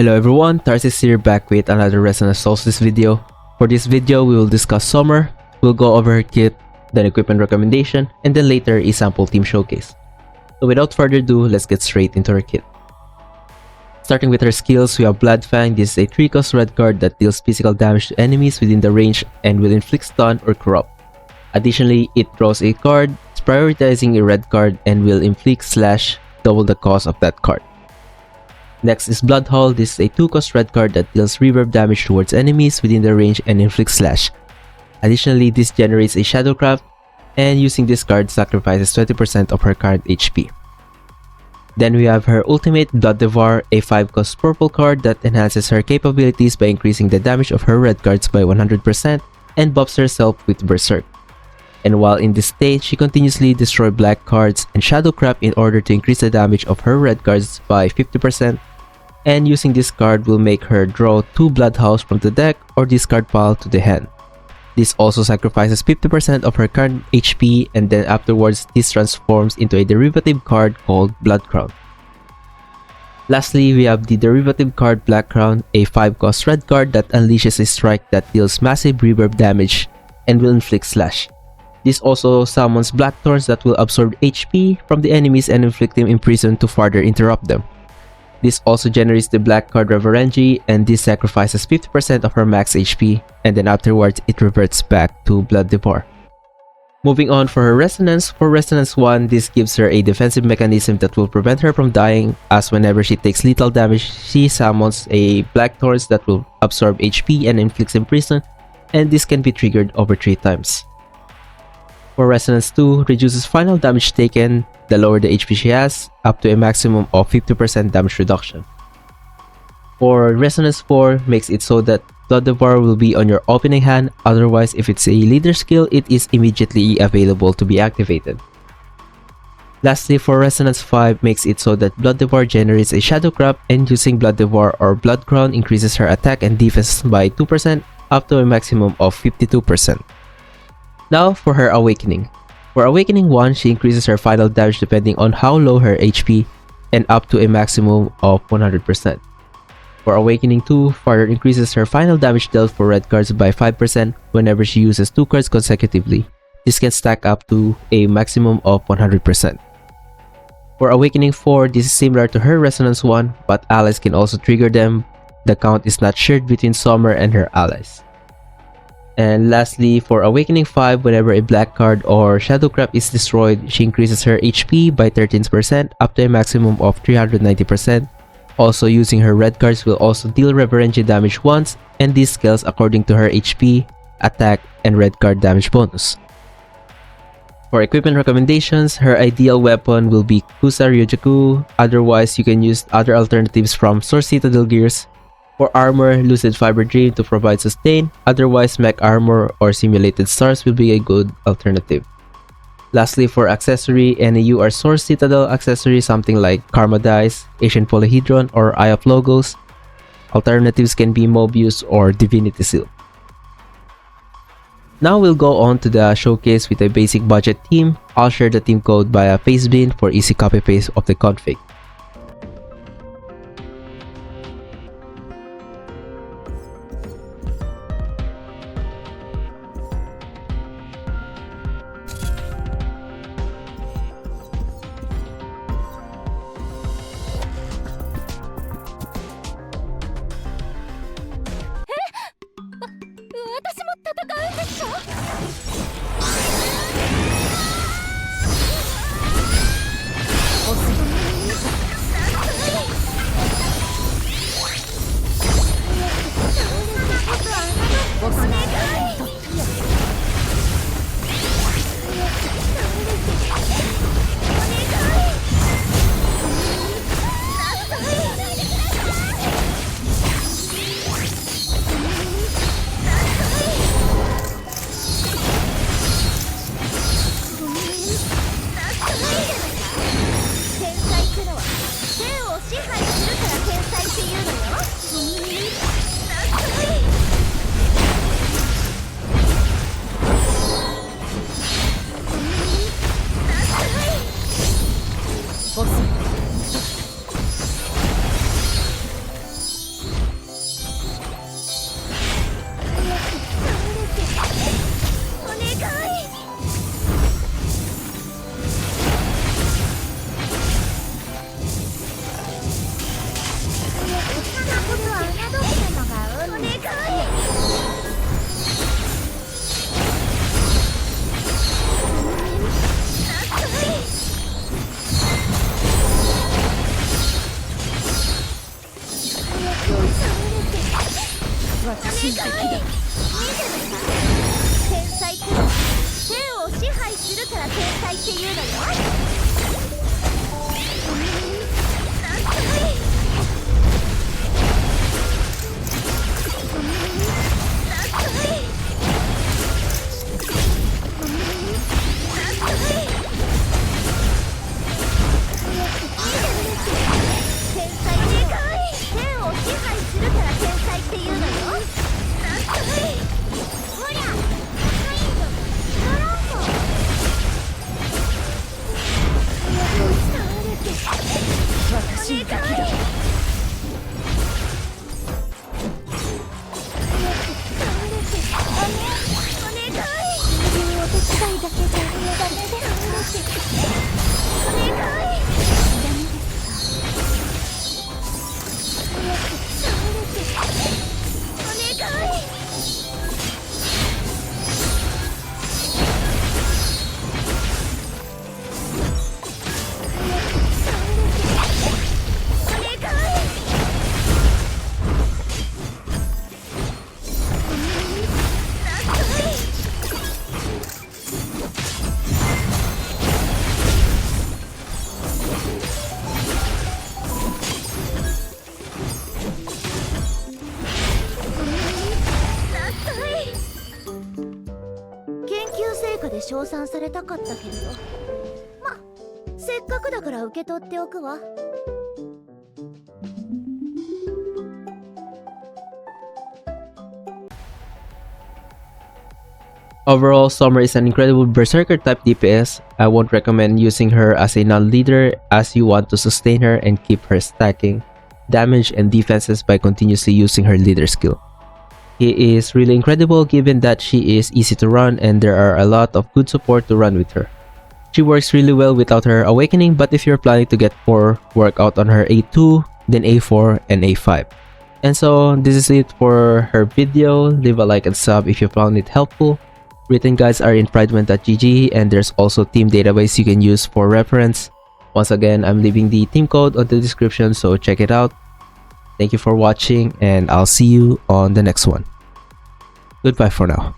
Hello everyone, Tarsis here back with another Resonance Solstice video. For this video, we will discuss Sommer, we'll go over her kit, then equipment recommendation, and then later a sample team showcase. So without further ado, let's get straight into her kit. Starting with her skills, we have Bloodfang. This is a 3-cost red card that deals physical damage to enemies within the range and will inflict stun or corrupt. Additionally, it draws a card, prioritizing a red card, and will inflict slash, double the cost of that card. Next is Bloodhaul. This is a 2-cost red card that deals reverb damage towards enemies within the range and inflicts slash. Additionally, this generates a Shadowcraft, and using this card sacrifices 20% of her current HP. Then we have her ultimate, Blood Devour, a 5-cost purple card that enhances her capabilities by increasing the damage of her red cards by 100% and buffs herself with Berserk. And while in this state, she continuously destroys black cards and Shadowcraft in order to increase the damage of her red cards by 50%, and using this card will make her draw 2 Bloodhouls from the deck or discard pile to the hand. This also sacrifices 50% of her current HP, and then afterwards this transforms into a derivative card called Blood Crown. Lastly, we have the derivative card Black Crown, a 5-cost red card that unleashes a strike that deals massive reverb damage and will inflict slash. This also summons Blackthorns that will absorb HP from the enemies and inflict them imprison to further interrupt them. This also generates the black card Reverengi, and this sacrifices 50% of her max HP, and then afterwards it reverts back to Blood Devour. Moving on for her Resonance. For Resonance 1, this gives her a defensive mechanism that will prevent her from dying, as whenever she takes lethal damage, she summons a Blackthorns that will absorb HP and inflicts imprison, and this can be triggered over 3 times. For Resonance 2, reduces final damage taken, the lower the HP she has, up to a maximum of 50% damage reduction. For Resonance 4, makes it so that Blood Devour will be on your opening hand, otherwise if it's a leader skill, it is immediately available to be activated. Lastly, for Resonance 5, makes it so that Blood Devour generates a Shadowcraft, and using Blood Devour or Blood Crown increases her attack and defense by 2% up to a maximum of 52%. Now for her Awakening. For Awakening 1, she increases her final damage depending on how low her HP and up to a maximum of 100%. For Awakening 2, further increases her final damage dealt for red cards by 5% whenever she uses 2 cards consecutively. This can stack up to a maximum of 100%. For Awakening 4, this is similar to her Resonance 1, but allies can also trigger them. The count is not shared between Sommer and her allies. And lastly, for Awakening 5, whenever a black card or Shadowcraft is destroyed, she increases her HP by 13% up to a maximum of 390%. Also, using her red cards will also deal Reverengi damage once, and this scales according to her HP, attack, and red card damage bonus. For equipment recommendations, her ideal weapon will be Kusa Ryojaku, otherwise you can use other alternatives from Source Citadel gears. For armor, Lucid Fiber Dream to provide sustain, otherwise mech armor or simulated stars will be a good alternative. Lastly, for accessory, NAU or Source Citadel accessory, something like Karma Dice, Asian Polyhedron, or Eye of Logos. Alternatives can be Mobius or Divinity Seal. Now we'll go on to the showcase with a basic budget team. I'll share the team code via Pastebin for easy copy paste of the config. 私だけだ。天才って天を支配するから天才っていうのよ。なんかい私だけだ。成果で称賛されたかったけれど、ま、せっかくだから受け取っておくわ。Overall, Sommer is an incredible berserker type DPS. I won't recommend using her as a non-leader as you want to sustain her and keep her stacking damage and defenses by continuously using her leader skill. He is really incredible given that she is easy to run and there are a lot of good support to run with her. She works really well without her awakening, but if you're planning to get more work out on her A2, then A4 and A5. And so this is it for her video. Leave a like and sub if you found it helpful. Written guides are in pridewent.gg and there's also team database you can use for reference. Once again, I'm leaving the team code on the description, so check it out. Thank you for watching and I'll see you on the next one. Goodbye for now.